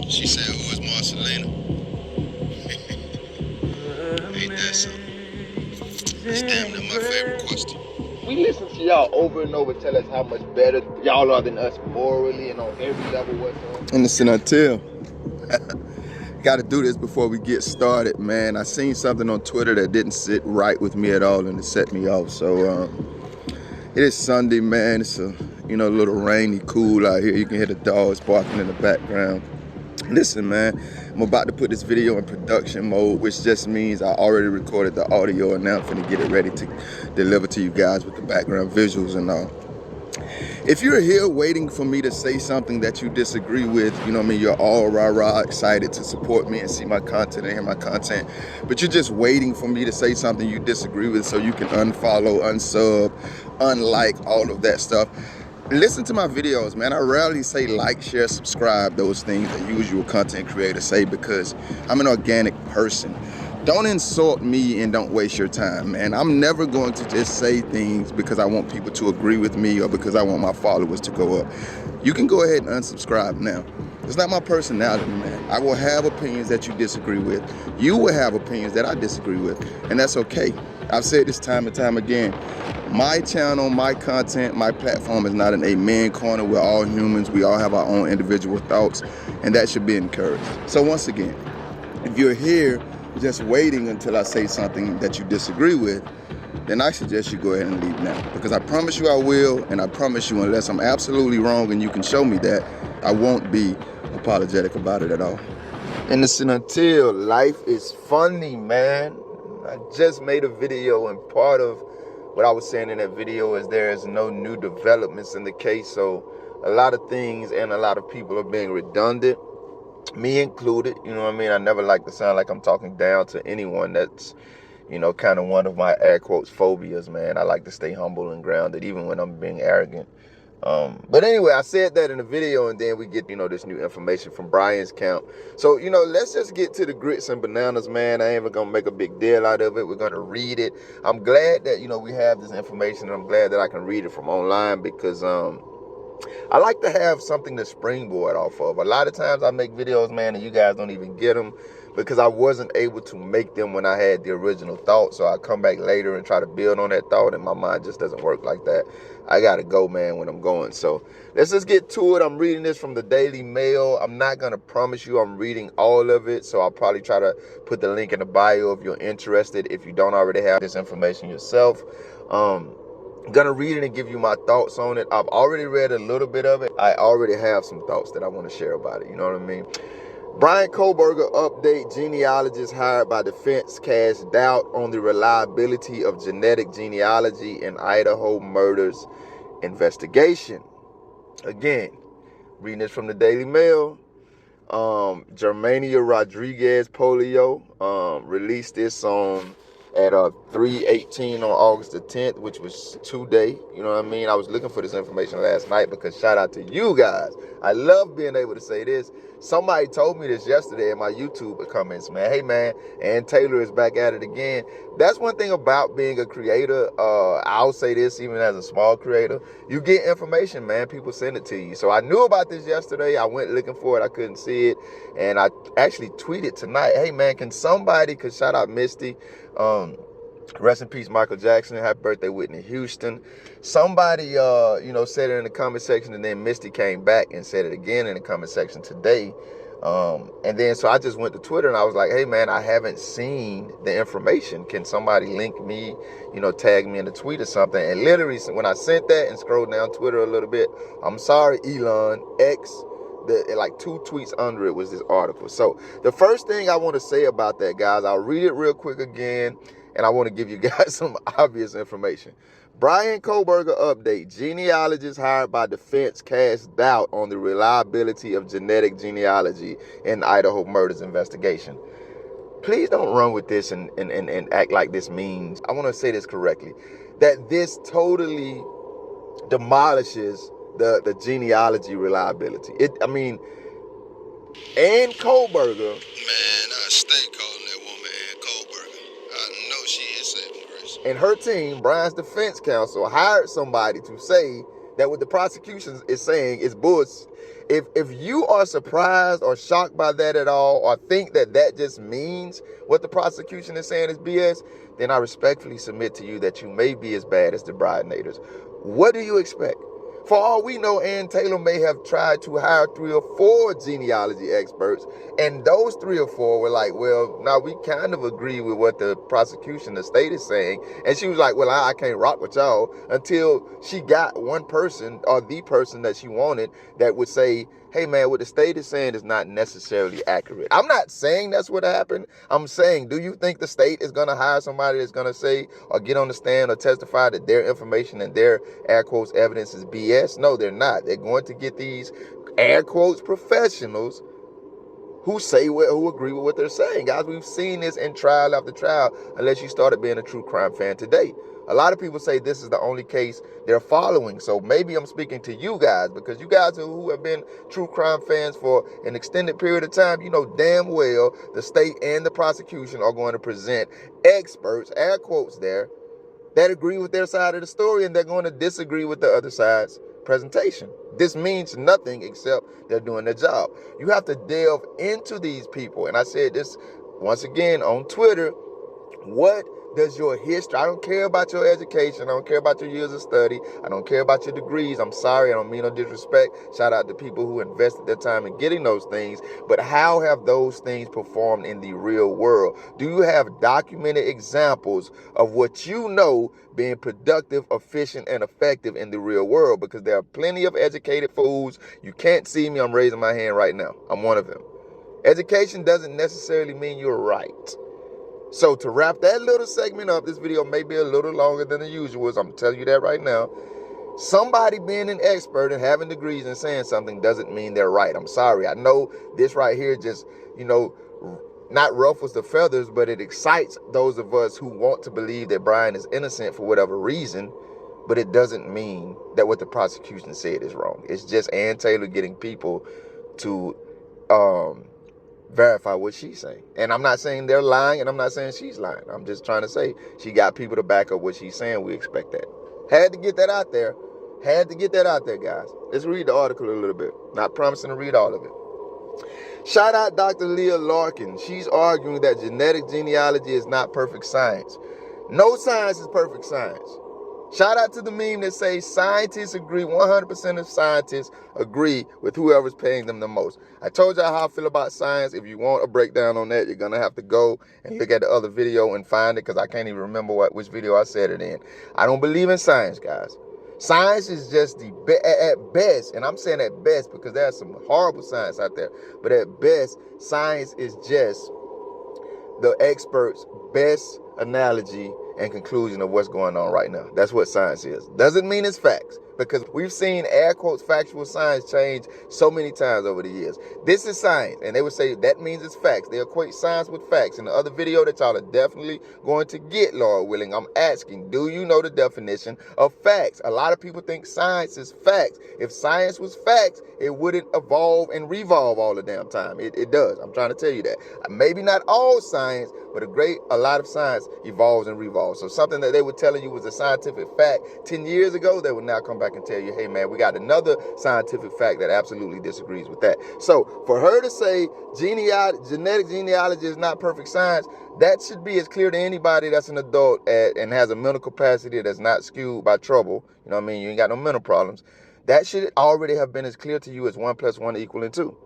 She said, who is Marcelina? Ain't that something? That's damn near my favorite question. We listen to y'all over and over tell us how much better y'all are than us morally and on every level whatsoever. And listen, until got to do this before we get started, man. I seen something on Twitter that didn't sit right with me at all, and it set me off. So it is Sunday, man. It's a little rainy, cool out here. You can hear the dogs barking in the background. Listen, man, I'm about to put this video in production mode, which just means I already recorded the audio and now I'm finna get it ready to deliver to you guys with the background visuals and all. If you're here waiting for me to say something that you disagree with, you're all rah-rah excited to support me and see my content and hear my content, but you're just waiting for me to say something you disagree with so you can unfollow, unsub, unlike, all of that stuff. Listen to my videos, man. I rarely say like, share, subscribe, those things that usual content creators say because I'm an organic person. Don't insult me and don't waste your time, man. I'm never going to just say things because I want people to agree with me or because I want my followers to go up. You can go ahead and unsubscribe now. It's not my personality, man. I will have opinions that you disagree with. You will have opinions that I disagree with, and that's okay. I've said this time and time again. My channel, my content, my platform is not an amen corner. We're all humans. We all have our own individual thoughts, and that should be encouraged. So once again, if you're here just waiting until I say something that you disagree with, then I suggest you go ahead and leave now. Because I promise you I will, and I promise you unless I'm absolutely wrong and you can show me that, I won't be apologetic about it at all. And listen, until life is funny, man. I just made a video, and part of what I was saying in that video is there is no new developments in the case. So a lot of things and a lot of people are being redundant, me included. You know what I mean? I never like to sound like I'm talking down to anyone. That's, kind of one of my air quotes phobias, man. I like to stay humble and grounded, even when I'm being arrogant. But anyway, I said that in the video, and then we get, this new information from Bryan's camp. So, let's just get to the grits and bananas, man. I ain't even gonna make a big deal out of it. We're gonna read it. I'm glad that, we have this information, and I'm glad that I can read it from online because, I like to have something to springboard off of. A lot of times I make videos, man, and you guys don't even get them because I wasn't able to make them when I had the original thought. So I come back later and try to build on that thought, and my mind just doesn't work like that. I gotta go, man, when I'm going. So let's just get to it. I'm reading this from the Daily Mail. I'm not gonna promise you I'm reading all of it, so I'll probably try to put the link in the bio if you're interested, if you don't already have this information yourself. I'm gonna read it and give you my thoughts on it. I've already read a little bit of it. I already have some thoughts that I want to share about it. You know what I mean? Bryan Kohberger update: genealogists hired by defense cast doubt on the reliability of genetic genealogy in Idaho murders investigation. Again, reading this from the Daily Mail. Germania Rodriguez Polio released this on at 3:18 on August the 10th, which was today. You know what I mean? I was looking for this information last night because shout out to you guys. I love being able to say this. Somebody told me this yesterday in my YouTube comments, man. Hey, man, and Taylor is back at it again. That's one thing about being a creator. I'll say this even as a small creator. You get information, man. People send it to you. So I knew about this yesterday. I went looking for it. I couldn't see it. And I actually tweeted tonight, hey, man, can somebody, because shout out Misty, rest in peace, Michael Jackson. Happy birthday, Whitney Houston. Somebody, said it in the comment section, and then Misty came back and said it again in the comment section today. And then so I just went to Twitter and I was like, hey, man, I haven't seen the information. Can somebody link me, tag me in the tweet or something? And literally, when I sent that and scrolled down Twitter a little bit, I'm sorry, Elon, X, like 2 tweets under it was this article. So the first thing I want to say about that, guys, I'll read it real quick again, and I want to give you guys some obvious information. Bryan Kohberger update: genealogists hired by defense cast doubt on the reliability of genetic genealogy in Idaho murders investigation. Please don't run with this and act like this means, I want to say this correctly, that this totally demolishes the genealogy reliability. Ann Kohberger. Man, I stay calling that woman Ann Kohberger. I know she is saving grace. And her team, Bryan's defense counsel, hired somebody to say that what the prosecution is saying is bullshit. If you are surprised or shocked by that at all, or think that that just means what the prosecution is saying is BS, then I respectfully submit to you that you may be as bad as the Bryantnators. What do you expect? For all we know, Ann Taylor may have tried to hire 3 or 4 genealogy experts, and those 3 or 4 were like, well, now we kind of agree with what the prosecution, the state is saying. And she was like, well, I can't rock with y'all, until she got one person, or the person that she wanted, that would say, hey man, what the state is saying is not necessarily accurate. I'm not saying that's what happened. I'm saying, do you think the state is going to hire somebody that's going to say or get on the stand or testify that their information and their air quotes evidence is BS? No, they're not. They're going to get these air quotes professionals who agree with what they're saying. Guys, we've seen this in trial after trial, unless you started being a true crime fan today. A lot of people say this is the only case they're following. So maybe I'm speaking to you guys, because you guys who have been true crime fans for an extended period of time, you know damn well the state and the prosecution are going to present experts, air quotes there, that agree with their side of the story, and they're going to disagree with the other side's presentation. This means nothing except they're doing their job. You have to delve into these people. And I said this once again on Twitter. What does your history, I don't care about your education, I don't care about your years of study, I don't care about your degrees, I'm sorry, I don't mean no disrespect, shout out to people who invested their time in getting those things, but how have those things performed in the real world? Do you have documented examples of what you know being productive, efficient, and effective in the real world? Because there are plenty of educated fools. You can't see me, I'm raising my hand right now, I'm one of them. Education doesn't necessarily mean you're right. So to wrap that little segment up, this video may be a little longer than the usual. So I'm telling you that right now. Somebody being an expert and having degrees and saying something doesn't mean they're right. I'm sorry. I know this right here just, not ruffles the feathers, but it excites those of us who want to believe that Bryan is innocent for whatever reason. But it doesn't mean that what the prosecution said is wrong. It's just Ann Taylor getting people to verify what she's saying. And I'm not saying they're lying, and I'm not saying she's lying. I'm just trying to say she got people to back up what she's saying. We expect that. Had to get that out there. Had to get that out there, guys. Let's read the article a little bit. Not promising to read all of it. Shout out Dr. Leah Larkin. She's arguing that genetic genealogy is not perfect science. No science is perfect science. Shout out to the meme that says scientists agree, 100% of scientists agree with whoever's paying them the most. I told y'all how I feel about science. If you want a breakdown on that, you're going to have to go and look at the other video and find it, because I can't even remember which video I said it in. I don't believe in science, guys. Science is just at best, and I'm saying at best because there's some horrible science out there, but at best, science is just the experts' best analogy and conclusion of what's going on right now. That's what science is. Doesn't mean it's facts, because we've seen air quotes factual science change so many times over the years. This is science, and they would say that means it's facts. They equate science with facts. In the other video that y'all are definitely going to get, Lord willing, I'm asking, do you know the definition of facts? A lot of people think science is facts. If science was facts, it wouldn't evolve and revolve all the damn time. It does. I'm trying to tell you that. Maybe not all science, but a lot of science evolves and revolves. So something that they were telling you was a scientific fact 10 years ago, they would now come back and tell you, hey man, we got another scientific fact that absolutely disagrees with that. So for her to say genetic genealogy is not perfect science, that should be as clear to anybody that's an adult and has a mental capacity that's not skewed by trouble. You know what I mean? You ain't got no mental problems. That should already have been as clear to you as 1 + 1 = 2.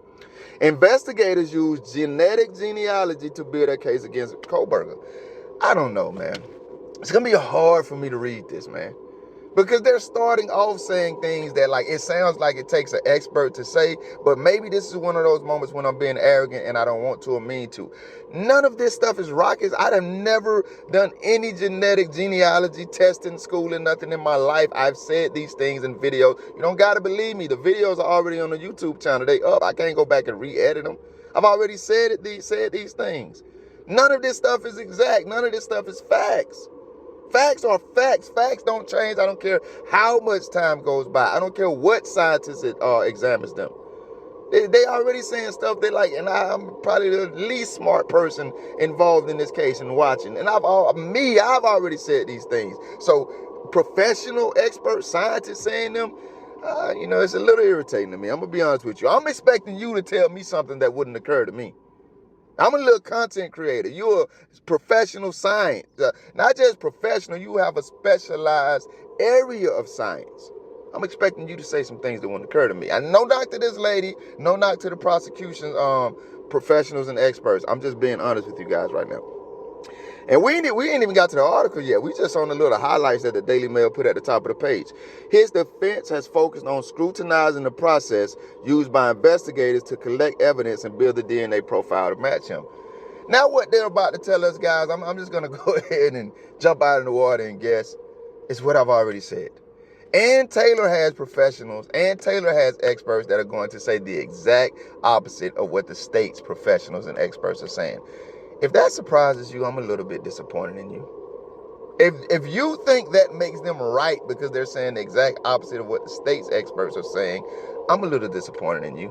Investigators use genetic genealogy to build their case against Kohberger. I don't know, man. It's going to be hard for me to read this, man. Because they're starting off saying things that, like, it sounds like it takes an expert to say, but maybe this is one of those moments when I'm being arrogant and I don't want to or mean to. None of this stuff is rockets. I'd have never done any genetic genealogy testing, schooling, nothing in my life. I've said these things in videos. You don't got to believe me. The videos are already on the YouTube channel. They up. I can't go back and re-edit them. I've already said these things. None of this stuff is exact. None of this stuff is facts. Facts are facts. Facts don't change. I don't care how much time goes by. I don't care what scientist examines them. They already saying stuff they like, and I'm probably the least smart person involved in this case and watching. And I've already said these things. So professional expert scientists saying them, it's a little irritating to me. I'm going to be honest with you. I'm expecting you to tell me something that wouldn't occur to me. I'm a little content creator. You're a professional science. Not just professional, you have a specialized area of science. I'm expecting you to say some things that wouldn't occur to me. And no knock to this lady, no knock to the prosecution professionals and experts. I'm just being honest with you guys right now. And we ain't even got to the article yet. We just on the little highlights that the Daily Mail put at the top of the page. His defense has focused on scrutinizing the process used by investigators to collect evidence and build a DNA profile to match him. Now what they're about to tell us, guys, I'm just going to go ahead and jump out in the water and guess. It's what I've already said. And Taylor has professionals, and Taylor has experts that are going to say the exact opposite of what the state's professionals and experts are saying. If that surprises you, I'm a little bit disappointed in you. If you think that makes them right because they're saying the exact opposite of what the state's experts are saying, I'm a little disappointed in you.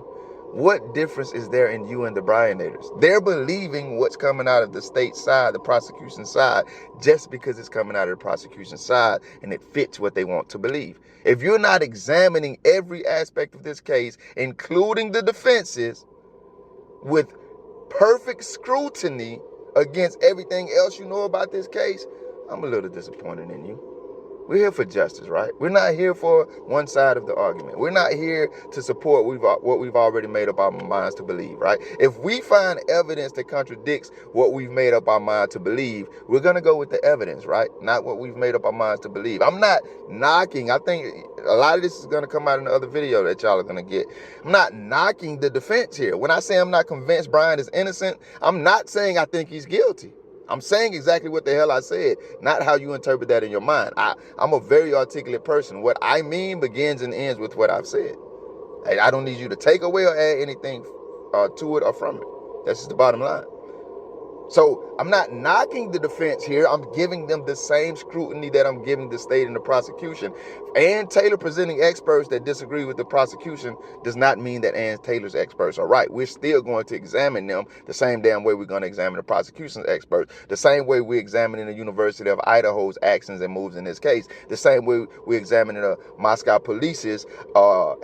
What difference is there in you and the Bryanators? They're believing what's coming out of the state side, the prosecution side, just because it's coming out of the prosecution side and it fits what they want to believe. If you're not examining every aspect of this case, including the defenses, with perfect scrutiny against everything else you know about this case, I'm a little disappointed in you. We're here for justice, right? We're not here for one side of the argument. We're not here to support what we've already made up our minds to believe, right? If we find evidence that contradicts what we've made up our mind to believe, we're going to go with the evidence, right? Not what we've made up our minds to believe. I'm not knocking. I think a lot of this is going to come out in the other video that y'all are going to get. I'm not knocking the defense here. When I say I'm not convinced Bryan is innocent, I'm not saying I think he's guilty. I'm saying exactly what the hell I said, not how you interpret that in your mind. I'm a very articulate person. What I mean begins and ends with what I've said. I don't need you to take away or add anything to it or from it. That's just the bottom line. So I'm not knocking the defense here. I'm giving them the same scrutiny that I'm giving the state and the prosecution. And Taylor presenting experts that disagree with the prosecution does not mean that Ann Taylor's experts are right. We're still going to examine them the same damn way we're going to examine the prosecution's experts, the same way we're examining the University of Idaho's actions and moves in this case, the same way we're examining the Moscow police's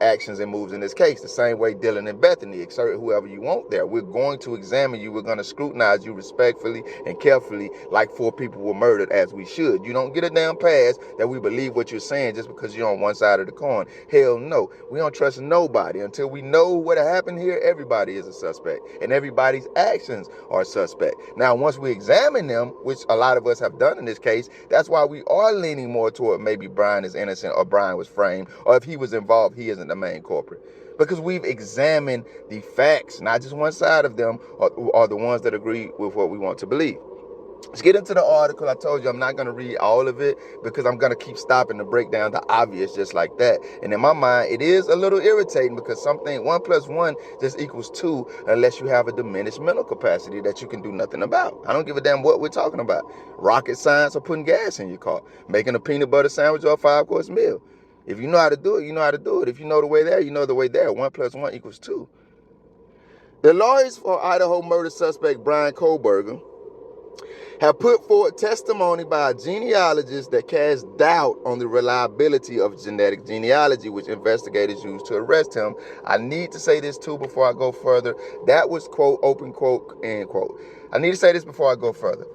actions and moves in this case, the same way Dylan and Bethany, exert whoever you want there. We're going to examine you. We're going to scrutinize you respectfully and carefully, like 4 people were murdered, as we should. You don't get a damn pass that we believe what you're saying just because you're on one side of the coin. Hell no. We don't trust nobody. Until we know what happened here, everybody is a suspect, and everybody's actions are suspect. Now, once we examine them, which a lot of us have done in this case, that's why we are leaning more toward maybe Bryan is innocent or Bryan was framed, or if he was involved, he isn't the main culprit. Because we've examined the facts, not just one side of them, or the ones that agree with what we want to believe. Let's get into the article. I told you I'm not going to read all of it because I'm going to keep stopping to break down the obvious just like that. And in my mind, it is a little irritating because something 1 + 1 just equals 2 unless you have a diminished mental capacity that you can do nothing about. I don't give a damn what we're talking about. Rocket science or putting gas in your car, making a peanut butter sandwich or a 5-course meal. If you know how to do it, you know how to do it. If you know the way there, you know the way there. 1 + 1 equals 2. The lawyers for Idaho murder suspect Bryan Kohberger have put forward testimony by a genealogist that casts doubt on the reliability of genetic genealogy, which investigators used to arrest him. I need to say this too before I go further. That was quote, open quote, end quote. I need to say this before I go further.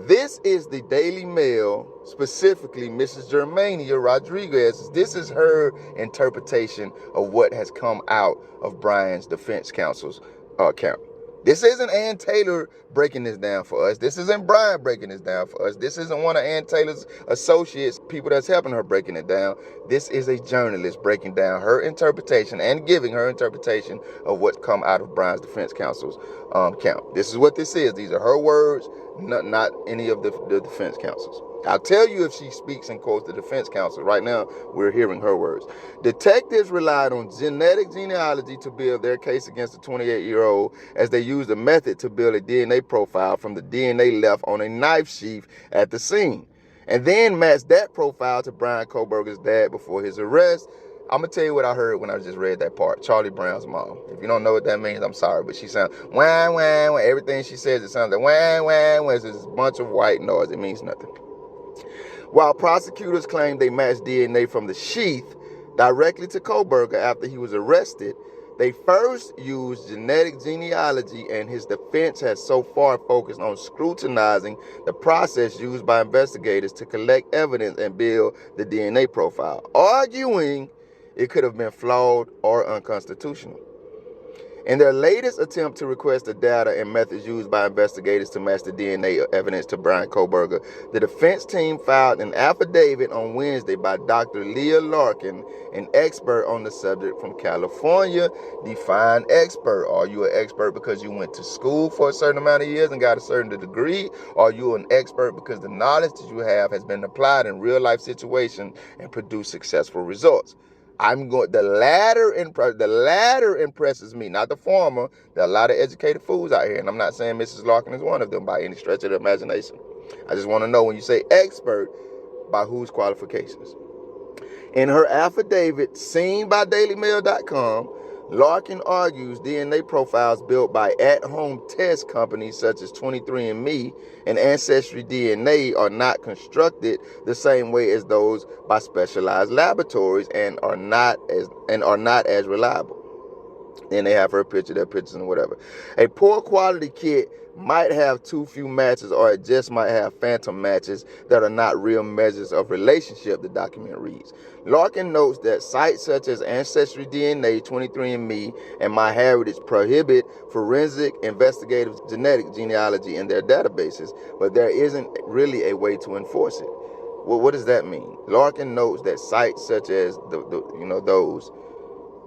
This is the Daily Mail, specifically Mrs. Germania Rodriguez. This is her interpretation of what has come out of Bryan's defense counsel's account. This isn't Ann Taylor breaking this down for us. This isn't Bryan breaking this down for us. This isn't one of Ann Taylor's associates, people that's helping her breaking it down. This is a journalist breaking down her interpretation and giving her interpretation of what's come out of Bryan's defense counsel's count. This is what this is. These are her words, not any of the defense counsels. I'll tell you if she speaks and quotes the defense counsel. Right now, we're hearing her words. Detectives relied on genetic genealogy to build their case against the 28-year-old as they used a method to build a DNA profile from the DNA left on a knife sheath at the scene, and then matched that profile to Bryan Kohberger's dad before his arrest. I'm going to tell you what I heard when I just read that part. Charlie Brown's mom. If you don't know what that means, I'm sorry, but she sounds wah, wah, wah. Everything she says, it sounds like wah, wah, wah. It's just a bunch of white noise. It means nothing. While prosecutors claimed they matched DNA from the sheath directly to Kohberger after he was arrested, they first used genetic genealogy, and his defense has so far focused on scrutinizing the process used by investigators to collect evidence and build the DNA profile, arguing it could have been flawed or unconstitutional. In their latest attempt to request the data and methods used by investigators to match the DNA evidence to Bryan Kohberger, the defense team filed an affidavit on Wednesday by Dr. Leah Larkin, an expert on the subject from California. Define expert. Are you an expert because you went to school for a certain amount of years and got a certain degree? Or are you an expert because the knowledge that you have has been applied in real life situations and produced successful results? The latter impresses me, not the former. There are a lot of educated fools out here, and I'm not saying Mrs. Larkin is one of them by any stretch of the imagination. I just want to know, when you say expert, by whose qualifications? In her affidavit, seen by DailyMail.com, Larkin argues DNA profiles built by at-home test companies such as 23andMe and Ancestry DNA are not constructed the same way as those by specialized laboratories and are not as reliable. Then they have her picture, their pictures, and whatever. A poor quality kit might have too few matches, or it just might have phantom matches that are not real measures of relationship, the document reads. Larkin notes that sites such as Ancestry DNA, 23andMe, and MyHeritage prohibit forensic investigative genetic genealogy in their databases, but there isn't really a way to enforce it. Well, what does that mean? Larkin notes that sites such as those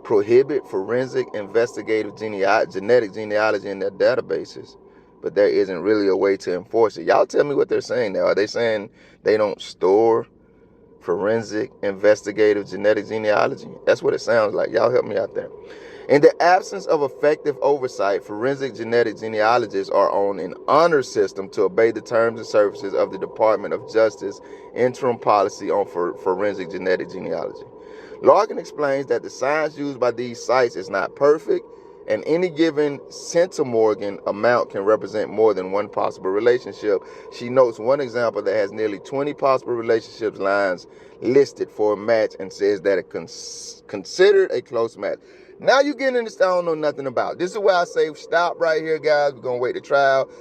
prohibit forensic investigative genetic genealogy in their databases, but there isn't really a way to enforce it. Y'all tell me what they're saying now. Are they saying they don't store forensic investigative genetic genealogy? That's what it sounds like. Y'all help me out there. In the absence of effective oversight, forensic genetic genealogists are on an honor system to obey the terms and services of the Department of Justice interim policy on forensic genetic genealogy. Larkin explains that the science used by these sites is not perfect, and any given centimorgan amount can represent more than one possible relationship. She notes one example that has nearly 20 possible relationships lines listed for a match and says that it considered a close match. Now you're getting into stuff I don't know nothing about. This is where I say, stop right here, guys. We're going to wait the trial.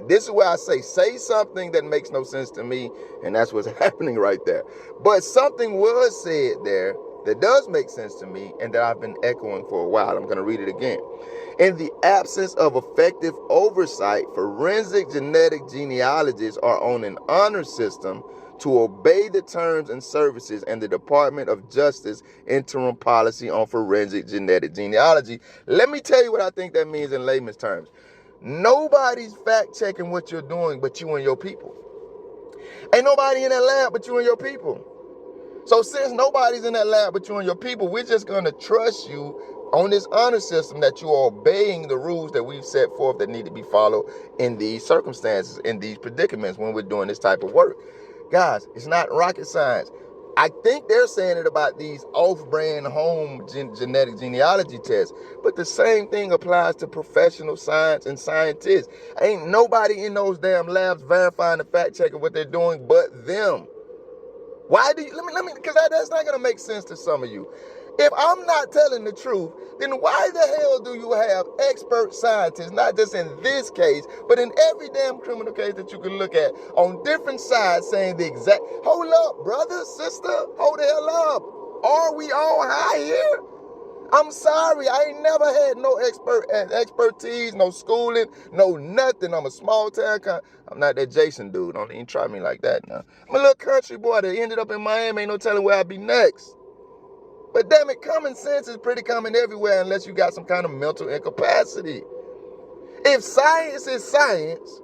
This is where I say something that makes no sense to me, and that's what's happening right there. But something was said there that does make sense to me and that I've been echoing for a while. I'm going to read it again. In the absence of effective oversight, forensic genetic genealogists are on an honor system to obey the terms and services and the Department of Justice interim policy on forensic genetic genealogy. Let me tell you what I think that means in layman's terms. Nobody's fact-checking what you're doing but you and your people. Ain't nobody in that lab but you and your people. So since nobody's in that lab but you and your people, we're just going to trust you on this honor system that you are obeying the rules that we've set forth that need to be followed in these circumstances, in these predicaments when we're doing this type of work. Guys, it's not rocket science. I think they're saying it about these off-brand home genetic genealogy tests, but the same thing applies to professional science and scientists. Ain't nobody in those damn labs verifying the fact-checking what they're doing but them. Why do you, let me, because that's not going to make sense to some of you. If I'm not telling the truth, then why the hell do you have expert scientists, not just in this case, but in every damn criminal case that you can look at, on different sides saying the exact, hold up, brother, sister, hold the hell up. Are we all high here? I'm sorry, I ain't never had no expertise, no schooling, no nothing. I'm a small town I'm not that Jason dude. Don't even try me like that now. I'm a little country boy that ended up in Miami. Ain't no telling where I'll be next. But damn it, common sense is pretty common everywhere unless you got some kind of mental incapacity. If science is science,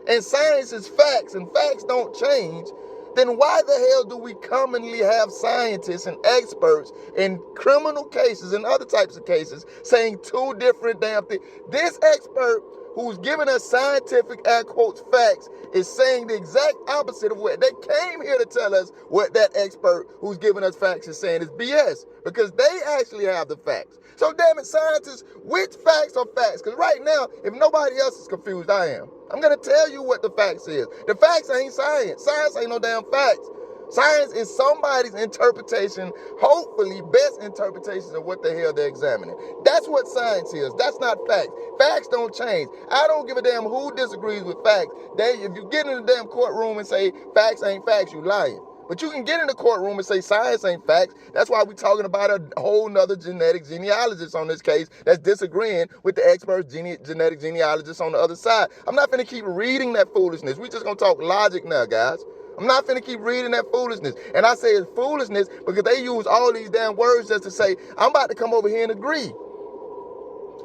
and science is facts, and facts don't change, then why the hell do we commonly have scientists and experts in criminal cases and other types of cases saying two different damn things? This expert who's giving us scientific, air quotes, facts is saying the exact opposite of what they came here to tell us. What that expert who's giving us facts is saying is BS, because they actually have the facts. So damn it, scientists, which facts are facts? Because right now, if nobody else is confused, I am. I'm going to tell you what the facts is. The facts ain't science. Science ain't no damn facts. Science is somebody's interpretation, hopefully best interpretation of what the hell they're examining. That's what science is. That's not facts. Facts don't change. I don't give a damn who disagrees with facts. If you get in the damn courtroom and say facts ain't facts, you lying. But you can get in the courtroom and say science ain't facts. That's why we're talking about a whole nother genetic genealogist on this case that's disagreeing with the expert genetic genealogist on the other side. I'm not finna keep reading that foolishness. We just gonna talk logic now, guys. I'm not finna keep reading that foolishness. And I say it's foolishness because they use all these damn words just to say, I'm about to come over here and agree.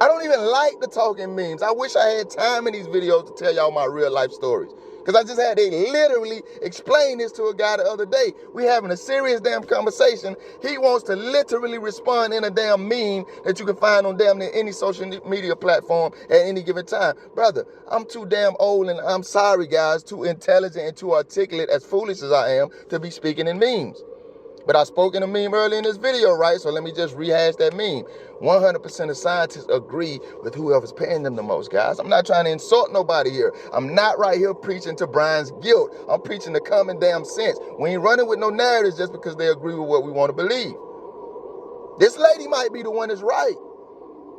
I don't even like the talking memes. I wish I had time in these videos to tell y'all my real life stories. Because I just had to literally explain this to a guy the other day. We having a serious damn conversation. He wants to literally respond in a damn meme that you can find on damn near any social media platform at any given time. Brother, I'm too damn old and I'm sorry guys, too intelligent and too articulate, as foolish as I am, to be speaking in memes. But I spoke in a meme earlier in this video, right? So let me just rehash that meme. 100% of scientists agree with whoever's paying them the most, guys. I'm not trying to insult nobody here. I'm not right here preaching to Bryan's guilt. I'm preaching to common damn sense. We ain't running with no narratives just because they agree with what we want to believe. This lady might be the one that's right.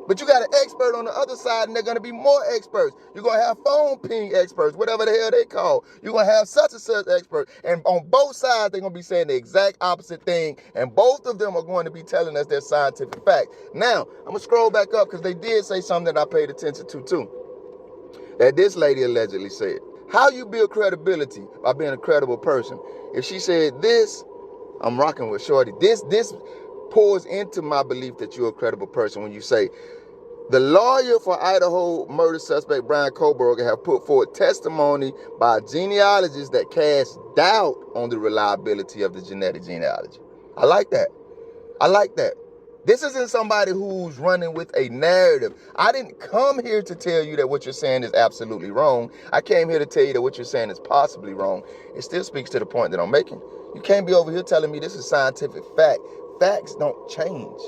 But you got an expert on the other side, and they're going to be more experts. You're going to have phone ping experts, whatever the hell they call. You're going to have such and such experts. And on both sides, they're going to be saying the exact opposite thing. And both of them are going to be telling us their scientific fact. Now, I'm going to scroll back up because they did say something that I paid attention to, too. That this lady allegedly said. How you build credibility by being a credible person. If she said this, I'm rocking with Shorty. This pours into my belief that you're a credible person when you say, the lawyer for Idaho murder suspect Bryan Kohberger have put forward testimony by genealogists that cast doubt on the reliability of the genetic genealogy. I like that. I like that. This isn't somebody who's running with a narrative. I didn't come here to tell you that what you're saying is absolutely wrong. I came here to tell you that what you're saying is possibly wrong. It still speaks to the point that I'm making. You can't be over here telling me this is scientific fact. Facts don't change.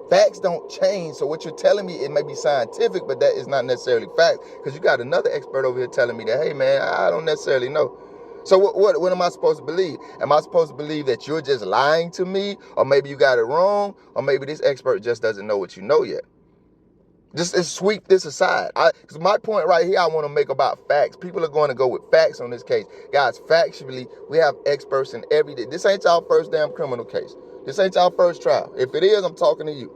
Facts don't change. So what you're telling me, it may be scientific, but that is not necessarily fact. Because you got another expert over here telling me that, hey, man, I don't necessarily know. So what am I supposed to believe? Am I supposed to believe that you're just lying to me? Or maybe you got it wrong? Or maybe this expert just doesn't know what you know yet? Just sweep this aside. Because my point right here I want to make about facts. People are going to go with facts on this case. Guys, factually, we have experts in every day. This ain't y'all first damn criminal case. This ain't y'all first trial. If it is, I'm talking to you.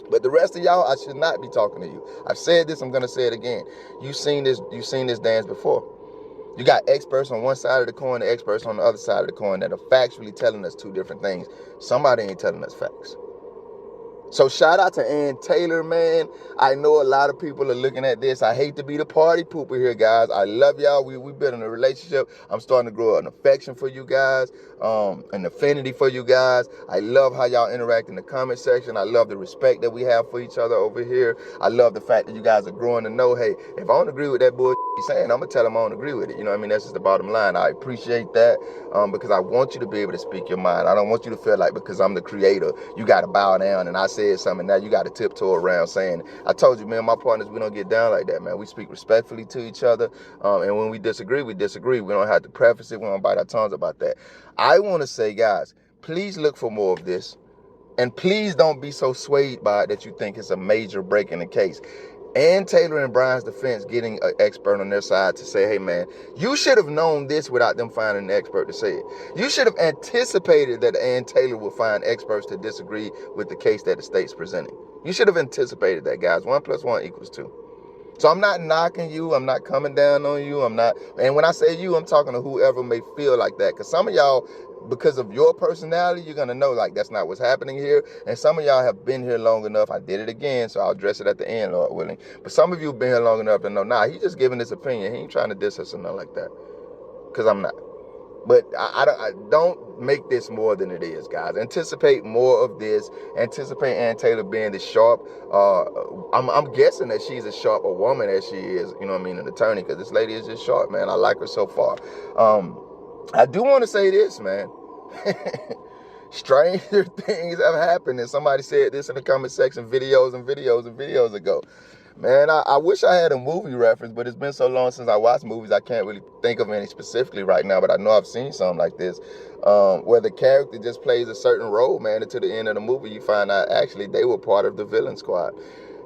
But the rest of y'all, I should not be talking to you. I've said this, I'm going to say it again. You've seen this dance before. You got experts on one side of the coin, the experts on the other side of the coin that are factually telling us two different things. Somebody ain't telling us facts. So shout out to Ann Taylor, man. I know a lot of people are looking at this. I hate to be the party pooper here, guys. I love y'all. We've been in a relationship. I'm starting to grow an affection for you guys, an affinity for you guys. I love how y'all interact in the comment section. I love the respect that we have for each other over here. I love the fact that you guys are growing to know, hey, if I don't agree with that bullshit you're saying, I'm going to tell them I don't agree with it. You know what I mean? That's just the bottom line. I appreciate that because I want you to be able to speak your mind. I don't want you to feel like because I'm the creator, you got to bow down and I said something, now you got to tiptoe around saying, I told you, man, my partners, we don't get down like that, man. We speak respectfully to each other. And when we disagree, we disagree. We don't have to preface it. We don't bite our tongues about that. I want to say, guys, please look for more of this. And please don't be so swayed by it that you think it's a major break in the case. Ann Taylor and Bryan's defense getting an expert on their side to say, hey, man, you should have known this without them finding an expert to say it. You should have anticipated that Ann Taylor would find experts to disagree with the case that the state's presenting. You should have anticipated that, guys. 1 + 1 = 2. So I'm not knocking you. I'm not coming down on you. And when I say you, I'm talking to whoever may feel like that. Because some of y'all, because of your personality, you're going to know, like, that's not what's happening here. And some of y'all have been here long enough. I did it again, so I'll address it at the end, Lord willing. But some of you have been here long enough to know, nah, he's just giving his opinion. He ain't trying to diss us or nothing like that. Because I'm not. But I don't make this more than it is, guys. Anticipate more of this. Anticipate Ann Taylor being this sharp. I'm guessing that she's as sharp a woman as she is, you know what I mean, an attorney, because this lady is just sharp, man. I like her so far. I do want to say this, man. Stranger things have happened. And somebody said this in the comment section videos ago. Man, I wish I had a movie reference, but it's been so long since I watched movies, I can't really think of any specifically right now, but I know I've seen something like this, where the character just plays a certain role, man, and to the end of the movie, you find out actually they were part of the villain squad.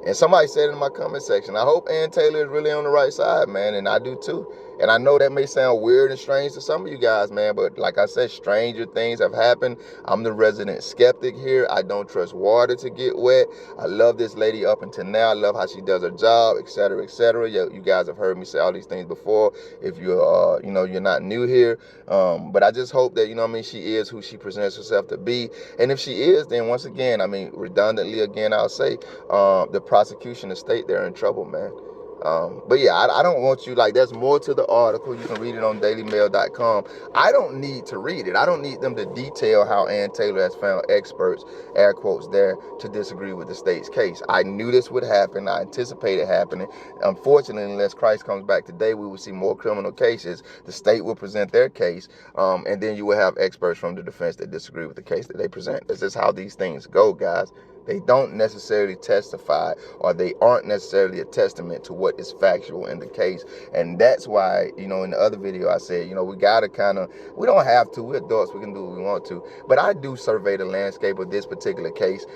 And somebody said in my comment section, I hope Ann Taylor is really on the right side, man, and I do too. And I know that may sound weird and strange to some of you guys, man, but like I said, stranger things have happened. I'm the resident skeptic here. I don't trust water to get wet. I love this lady up until now. I love how she does her job, etc., etc. You guys have heard me say all these things before. If you're, you're not new here, but I just hope that, she is who she presents herself to be. And if she is, then once again, redundantly again, I'll say, the prosecution, the state, they're in trouble, man. But yeah, I don't want you, there's more to the article. You can read it on dailymail.com. I don't need to read it. I don't need them to detail how Ann Taylor has found experts, air quotes there, to disagree with the state's case. I knew this would happen. I anticipated happening. Unfortunately, unless Christ comes back today, we will see more criminal cases. The state will present their case, and then you will have experts from the defense that disagree with the case that they present. This is how these things go, guys. They don't necessarily testify, or they aren't necessarily a testament to what is factual in the case. And that's why, in the other video I said, we gotta we don't have to, we're adults, we can do what we want to. But I do survey the landscape of this particular case,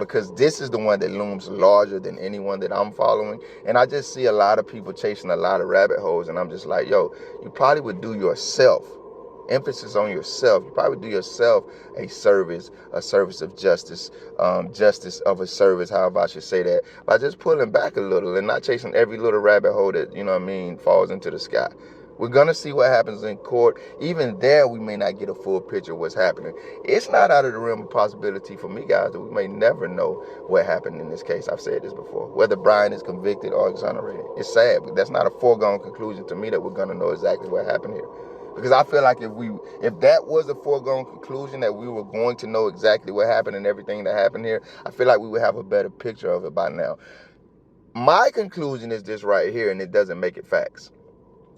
because this is the one that looms larger than anyone that I'm following. And I just see a lot of people chasing a lot of rabbit holes, and I'm just like, yo, you probably would do yourself, emphasis on yourself, you probably do yourself a service of justice, justice of a service, however I should say that, by just pulling back a little and not chasing every little rabbit hole that, falls into the sky. We're going to see what happens in court. Even there, we may not get a full picture of what's happening. It's not out of the realm of possibility for me, guys, that we may never know what happened in this case. I've said this before, whether Bryan is convicted or exonerated. It's sad, but that's not a foregone conclusion to me that we're going to know exactly what happened here. Because I feel like if that was a foregone conclusion, that we were going to know exactly what happened and everything that happened here, I feel like we would have a better picture of it by now. My conclusion is this right here, and it doesn't make it facts.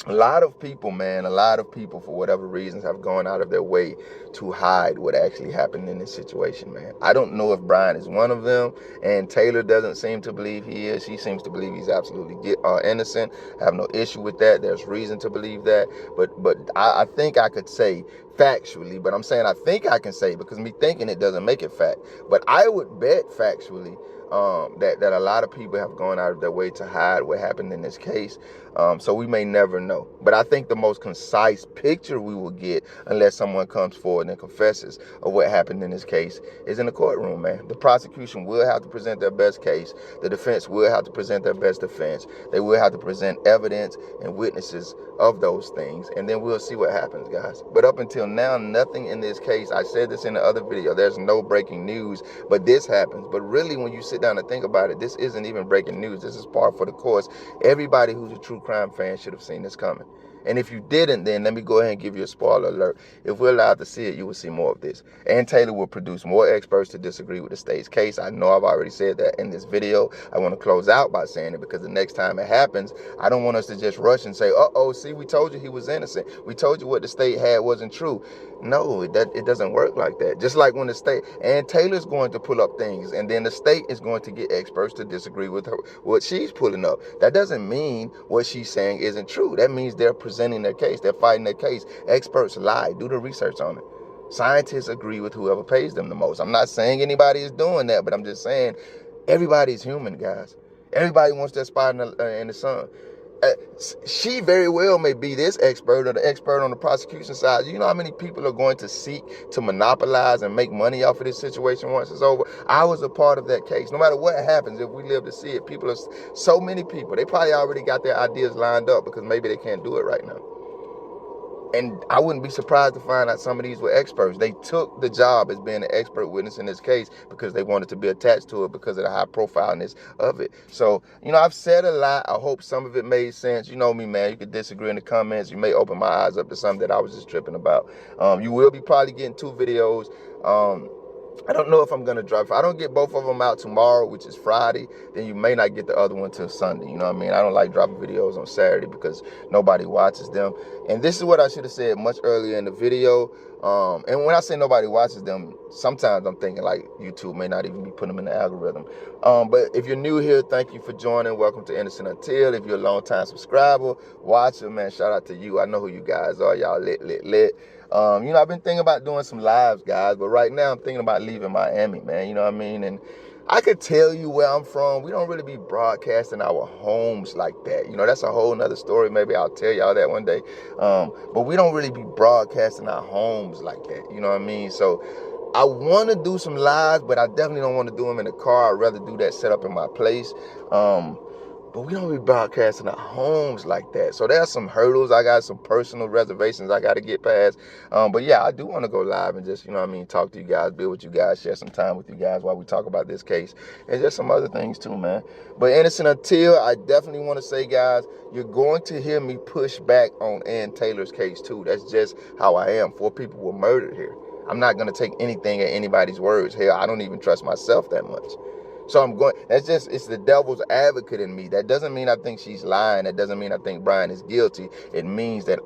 A lot of people, for whatever reasons, have gone out of their way to hide what actually happened in this situation, man. I don't know if Bryan is one of them, and Taylor doesn't seem to believe he is. She seems to believe he's absolutely innocent. I have no issue with that. There's reason to believe that. But I think I could say factually, but I'm saying I think I can say, because me thinking it doesn't make it fact. But I would bet factually that a lot of people have gone out of their way to hide what happened in this case. So we may never know. But I think the most concise picture we will get, unless someone comes forward and confesses of what happened in this case, is in the courtroom, man. The prosecution will have to present their best case. The defense will have to present their best defense. They will have to present evidence and witnesses of those things. And then we'll see what happens, guys. But up until now, nothing in this case, I said this in the other video, there's no breaking news, but this happens. But really, when you sit down and think about it, this isn't even breaking news. This is par for the course. Everybody who's a true crime fan should have seen this coming. And if you didn't, then let me go ahead and give you a spoiler alert. If we're allowed to see it, you will see more of this. Ann Taylor will produce more experts to disagree with the state's case. I know I've already said that in this video. I want to close out by saying it, because the next time it happens, I don't want us to just rush and say, uh-oh, see, we told you he was innocent. We told you what the state had wasn't true. No, it doesn't work like that. Just like when the state, Ann Taylor's going to pull up things, and then the state is going to get experts to disagree with her, what she's pulling up. That doesn't mean what she's saying isn't true. That means they're presenting their case. They're fighting their case. Experts lie. Do the research on it. Scientists agree with whoever pays them the most. I'm not saying anybody is doing that, but I'm just saying everybody's human, guys. Everybody wants their spot in the sun. She very well may be this expert or the expert on the prosecution side. You know how many people are going to seek to monopolize and make money off of this situation once it's over? I was a part of that case. No matter what happens, if we live to see it, so many people, they probably already got their ideas lined up, because maybe they can't do it right now. And I wouldn't be surprised to find out some of these were experts. They took the job as being an expert witness in this case because they wanted to be attached to it because of the high profileness of it. So, I've said a lot. I hope some of it made sense. You know me, man. You could disagree in the comments. You may open my eyes up to something that I was just tripping about. You will be probably getting 2 videos. I don't know if I'm going to drop. If I don't get both of them out tomorrow, which is Friday, then you may not get the other one till Sunday. You know what I mean? I don't like dropping videos on Saturday because nobody watches them. And this is what I should have said much earlier in the video. And when I say nobody watches them, sometimes I'm thinking like YouTube may not even be putting them in the algorithm. But if you're new here, thank you for joining. Welcome to Innocent Until. If you're a long-time subscriber, watcher, man, shout out to you. I know who you guys are. Y'all lit. I've been thinking about doing some lives, guys, but right now I'm thinking about leaving Miami, man. You know what I mean? And I could tell you where I'm from. We don't really be broadcasting our homes like that. You know, that's a whole nother story. Maybe I'll tell y'all that one day. But we don't really be broadcasting our homes like that. You know what I mean? So I want to do some lives, but I definitely don't want to do them in the car. I'd rather do that set up in my place. But we don't be broadcasting at homes like that. So there's some hurdles. I got some personal reservations I got to get past. But yeah, I do want to go live and just, talk to you guys, be with you guys, share some time with you guys while we talk about this case. And just some other things too, man. But Innocent Until, I definitely want to say, guys, you're going to hear me push back on Ann Taylor's case too. That's just how I am. 4 people were murdered here. I'm not going to take anything at anybody's words. Hell, I don't even trust myself that much. So it's the devil's advocate in me. That doesn't mean I think she's lying. That doesn't mean I think Bryan is guilty. It means that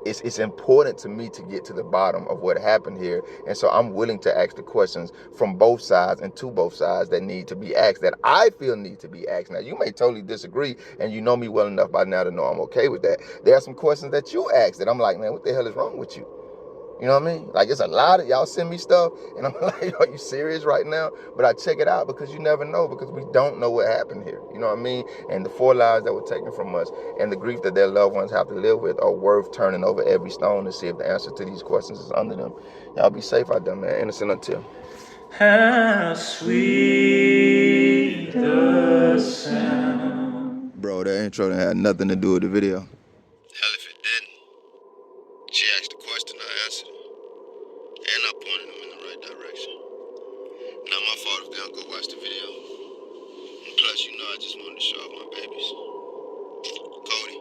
it's important to me to get to the bottom of what happened here. And so I'm willing to ask the questions from both sides and to both sides that need to be asked, that I feel need to be asked. Now, you may totally disagree, and you know me well enough by now to know I'm okay with that. There are some questions that you ask that I'm like, man, what the hell is wrong with you? You know what I mean? Like, it's a lot of y'all send me stuff, and I'm like, are you serious right now? But I check it out because you never know, because we don't know what happened here. You know what I mean? And the 4 lives that were taken from us and the grief that their loved ones have to live with are worth turning over every stone to see if the answer to these questions is under them. Y'all be safe out there, man. Innocent Until. How sweet the sound. Bro, that intro didn't have nothing to do with the video. Hell if it didn't. She asked a question, I answered it. And I pointed them in the right direction. Not my fault if they don't go watch the video. And plus, I just wanted to show off my babies. Cody,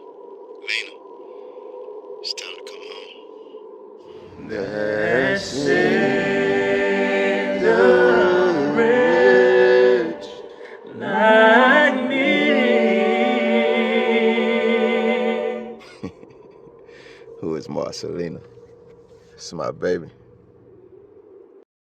Lena, it's time to come home. That's in the rich like me. Who is Marcelina? It's my baby.